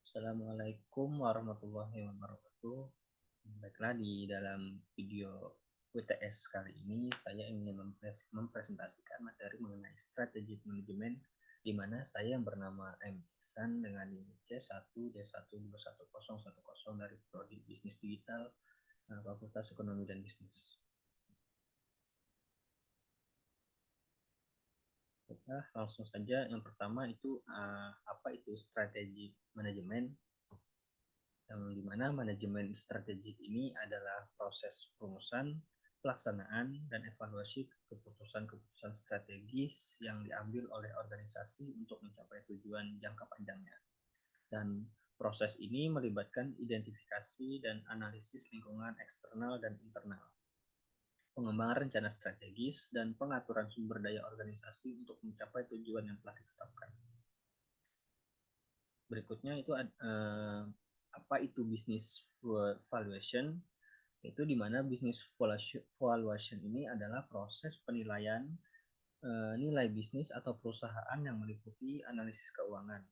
Assalamualaikum warahmatullahi wabarakatuh. Baiklah, di dalam video WTS kali ini saya ingin mempresentasikan materi mengenai strategi manajemen, di mana saya yang bernama M. Ihsan dengan NIM C1D1211010 dari Prodi Bisnis Digital, Fakultas Ekonomi dan Bisnis. Baiklah, langsung saja. Yang pertama itu apa itu strategi manajemen? Yang dimana manajemen strategik ini adalah proses perumusan, pelaksanaan, dan evaluasi keputusan-keputusan strategis yang diambil oleh organisasi untuk mencapai tujuan jangka panjangnya. Dan proses ini melibatkan identifikasi dan analisis lingkungan eksternal dan internal, pengembangan rencana strategis, dan pengaturan sumber daya organisasi untuk mencapai tujuan yang telah ditetapkan. Berikutnya itu apa itu business valuation? Itu di mana business valuation ini adalah proses penilaian nilai bisnis atau perusahaan yang meliputi analisis keuangan,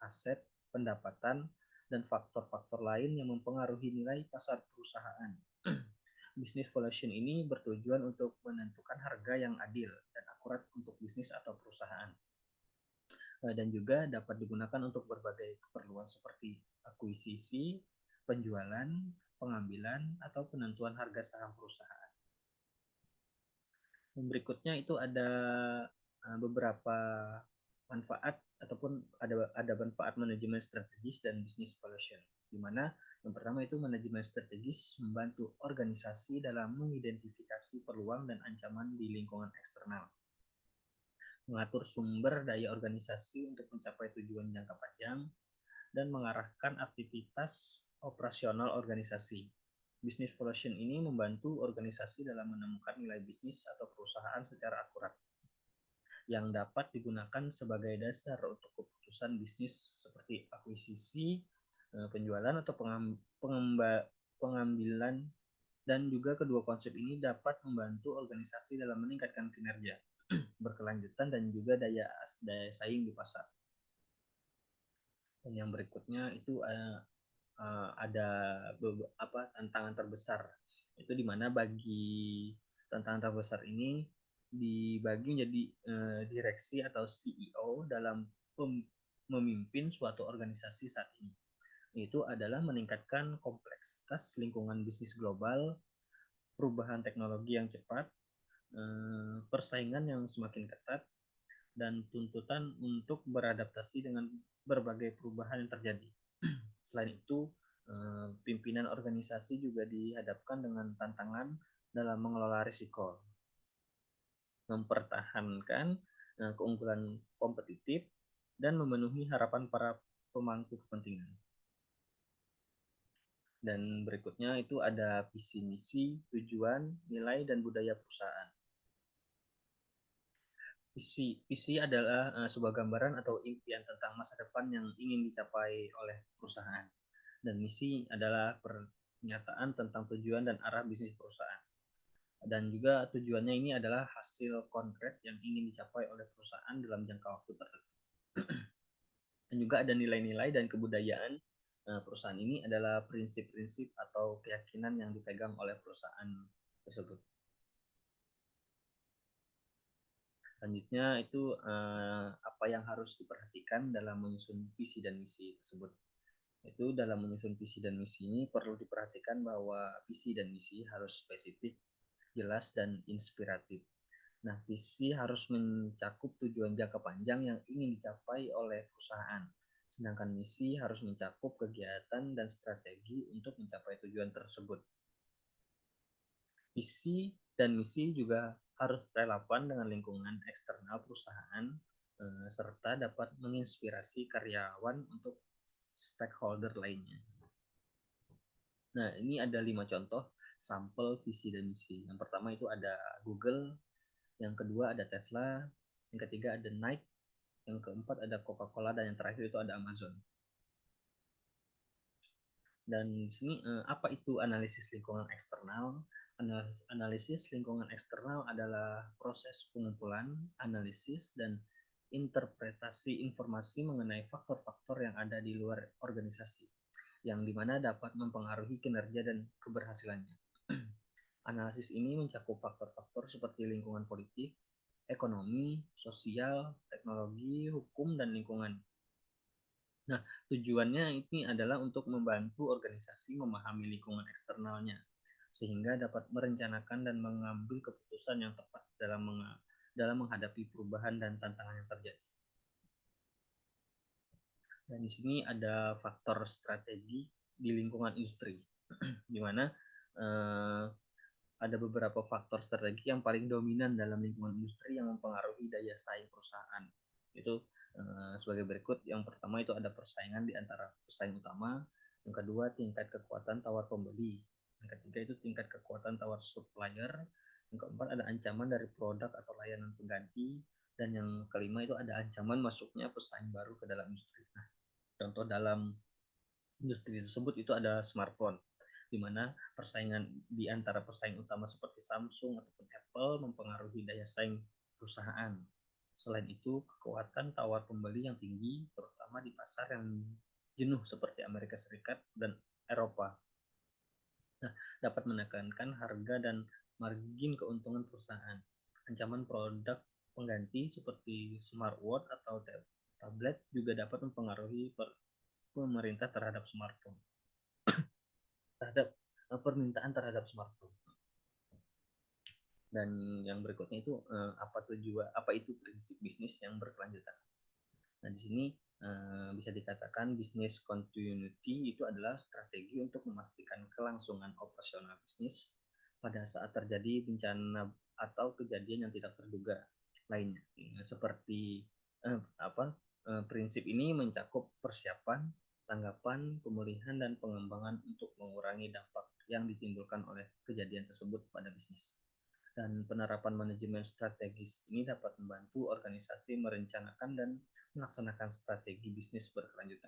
aset, pendapatan, dan faktor-faktor lain yang mempengaruhi nilai pasar perusahaan. Business valuation ini bertujuan untuk menentukan harga yang adil dan akurat untuk bisnis atau perusahaan, dan juga dapat digunakan untuk berbagai keperluan seperti akuisisi, penjualan, pengambilan, atau penentuan harga saham perusahaan. Yang berikutnya itu ada beberapa manfaat ataupun ada manfaat manajemen strategis dan business valuation, di mana yang pertama itu manajemen strategis membantu organisasi dalam mengidentifikasi peluang dan ancaman di lingkungan eksternal, mengatur sumber daya organisasi untuk mencapai tujuan jangka panjang, dan mengarahkan aktivitas operasional organisasi. Business valuation ini membantu organisasi dalam menemukan nilai bisnis atau perusahaan secara akurat, yang dapat digunakan sebagai dasar untuk keputusan bisnis seperti akuisisi, penjualan, atau pengambilan. Dan juga kedua konsep ini dapat membantu organisasi dalam meningkatkan kinerja, berkelanjutan, dan juga daya saing di pasar. Dan yang berikutnya itu ada beberapa tantangan terbesar. Itu di mana bagi tantangan terbesar ini dibagi menjadi direksi atau CEO dalam memimpin suatu organisasi saat ini. Itu adalah meningkatkan kompleksitas lingkungan bisnis global, perubahan teknologi yang cepat, persaingan yang semakin ketat, dan tuntutan untuk beradaptasi dengan berbagai perubahan yang terjadi. Selain itu, pimpinan organisasi juga dihadapkan dengan tantangan dalam mengelola risiko, mempertahankan keunggulan kompetitif, dan memenuhi harapan para pemangku kepentingan. Dan berikutnya itu ada visi misi, tujuan, nilai, dan budaya perusahaan. Visi adalah sebuah gambaran atau impian tentang masa depan yang ingin dicapai oleh perusahaan. Dan misi adalah pernyataan tentang tujuan dan arah bisnis perusahaan. Dan juga tujuannya ini adalah hasil konkret yang ingin dicapai oleh perusahaan dalam jangka waktu tertentu. Dan juga ada nilai-nilai dan kebudayaan perusahaan ini adalah prinsip-prinsip atau keyakinan yang dipegang oleh perusahaan tersebut. Selanjutnya itu apa yang harus diperhatikan dalam menyusun visi dan misi tersebut. Itu dalam menyusun visi dan misi ini perlu diperhatikan bahwa visi dan misi harus spesifik, jelas, dan inspiratif. Nah, visi harus mencakup tujuan jangka panjang yang ingin dicapai oleh perusahaan. Sedangkan misi harus mencakup kegiatan dan strategi untuk mencapai tujuan tersebut. Visi dan misi juga harus relevan dengan lingkungan eksternal perusahaan, serta dapat menginspirasi karyawan untuk stakeholder lainnya. Nah, ini ada 5 contoh sampel visi dan misi. Yang pertama itu ada Google, yang kedua ada Tesla, yang ketiga ada Nike, yang keempat ada Coca-Cola, dan yang terakhir itu ada Amazon. Dan di sini apa itu analisis lingkungan eksternal? Analisis lingkungan eksternal adalah proses pengumpulan, analisis, dan interpretasi informasi mengenai faktor-faktor yang ada di luar organisasi, yang dimana dapat mempengaruhi kinerja dan keberhasilannya. Analisis ini mencakup faktor-faktor seperti lingkungan politik, ekonomi, sosial, teknologi, hukum, dan lingkungan. Nah, tujuannya ini adalah untuk membantu organisasi memahami lingkungan eksternalnya, sehingga dapat merencanakan dan mengambil keputusan yang tepat dalam menghadapi perubahan dan tantangan yang terjadi. Dan di sini ada faktor strategi di lingkungan industri, di mana ada beberapa faktor strategi yang paling dominan dalam lingkungan industri yang mempengaruhi daya saing perusahaan. Itu sebagai berikut. Yang pertama itu ada persaingan di antara pesaing utama. Yang kedua, tingkat kekuatan tawar pembeli. Yang ketiga itu tingkat kekuatan tawar supplier. Yang keempat ada ancaman dari produk atau layanan pengganti. Dan yang kelima itu ada ancaman masuknya pesaing baru ke dalam industri. Nah, contoh dalam industri tersebut itu ada smartphone, di mana persaingan di antara pesaing utama seperti Samsung ataupun Apple mempengaruhi daya saing perusahaan. Selain itu, kekuatan tawar pembeli yang tinggi, terutama di pasar yang jenuh seperti Amerika Serikat dan Eropa, nah, dapat menekankan harga dan margin keuntungan perusahaan. Ancaman produk pengganti seperti smartwatch atau tablet juga dapat mempengaruhi pemerintah terhadap smartphone, terhadap permintaan terhadap smartphone. Dan yang berikutnya itu apa itu prinsip bisnis yang berkelanjutan. Nah, di sini bisa dikatakan bisnis continuity itu adalah strategi untuk memastikan kelangsungan operasional bisnis pada saat terjadi bencana atau kejadian yang tidak terduga lainnya. Seperti prinsip ini mencakup persiapan, tanggapan, pemulihan, dan pengembangan untuk mengurangi dampak yang ditimbulkan oleh kejadian tersebut pada bisnis. Dan penerapan manajemen strategis ini dapat membantu organisasi merencanakan dan melaksanakan strategi bisnis berkelanjutan,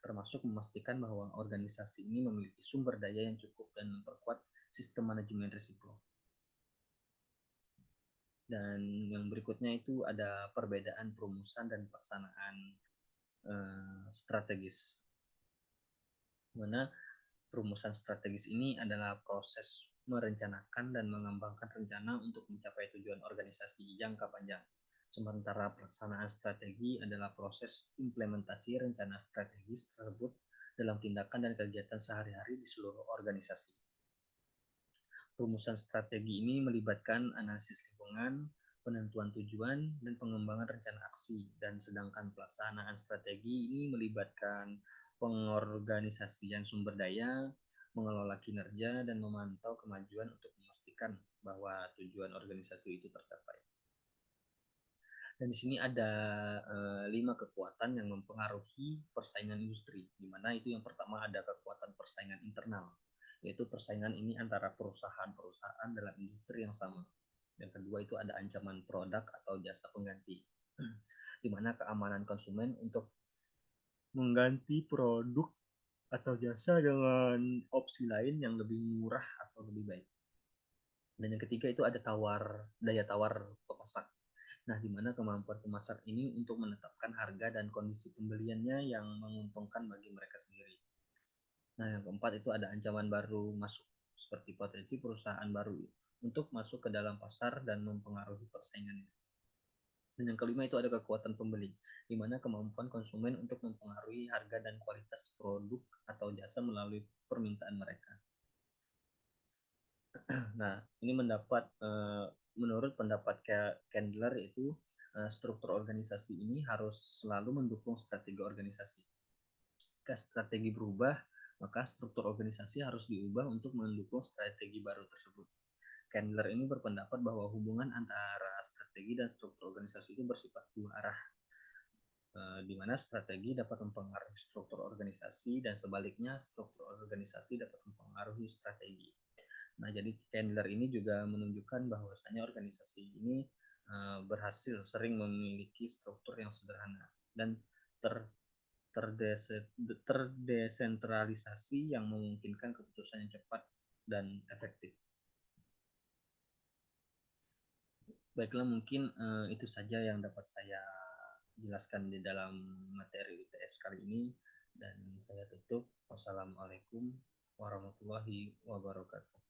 termasuk memastikan bahwa organisasi ini memiliki sumber daya yang cukup dan memperkuat sistem manajemen risiko. Dan yang berikutnya itu ada perbedaan perumusan dan pelaksanaan strategis, mana perumusan strategis ini adalah proses merencanakan dan mengembangkan rencana untuk mencapai tujuan organisasi jangka panjang. Sementara pelaksanaan strategi adalah proses implementasi rencana strategis tersebut dalam tindakan dan kegiatan sehari-hari di seluruh organisasi. Perumusan strategi ini melibatkan analisis lingkungan, penentuan tujuan, dan pengembangan rencana aksi. Dan sedangkan pelaksanaan strategi ini melibatkan pengorganisasian sumber daya, mengelola kinerja, dan memantau kemajuan untuk memastikan bahwa tujuan organisasi itu tercapai. Dan di sini ada 5 kekuatan yang mempengaruhi persaingan industri, di mana itu yang pertama ada kekuatan persaingan internal, yaitu persaingan ini antara perusahaan-perusahaan dalam industri yang sama. Yang kedua itu ada ancaman produk atau jasa pengganti, di mana keamanan konsumen untuk mengganti produk atau jasa dengan opsi lain yang lebih murah atau lebih baik. Dan yang ketiga itu ada daya tawar pemasok. Nah, di mana kemampuan pemasok ini untuk menetapkan harga dan kondisi pembeliannya yang menguntungkan bagi mereka sendiri. Nah, yang keempat itu ada ancaman baru masuk, seperti potensi perusahaan baru untuk masuk ke dalam pasar dan mempengaruhi persaingannya. Dan yang kelima itu ada kekuatan pembeli, di mana kemampuan konsumen untuk mempengaruhi harga dan kualitas produk atau jasa melalui permintaan mereka. Nah, ini menurut pendapat Candler itu struktur organisasi ini harus selalu mendukung strategi organisasi. Jika strategi berubah, maka struktur organisasi harus diubah untuk mendukung strategi baru tersebut. Candler ini berpendapat bahwa hubungan antara strategi dan struktur organisasi itu bersifat dua arah, di mana strategi dapat mempengaruhi struktur organisasi dan sebaliknya struktur organisasi dapat mempengaruhi strategi. Nah, jadi Candler ini juga menunjukkan bahwasanya organisasi ini berhasil sering memiliki struktur yang sederhana dan terdesentralisasi yang memungkinkan keputusan yang cepat dan efektif. Baiklah, mungkin itu saja yang dapat saya jelaskan di dalam materi UTS kali ini, dan saya tutup. Wassalamualaikum warahmatullahi wabarakatuh.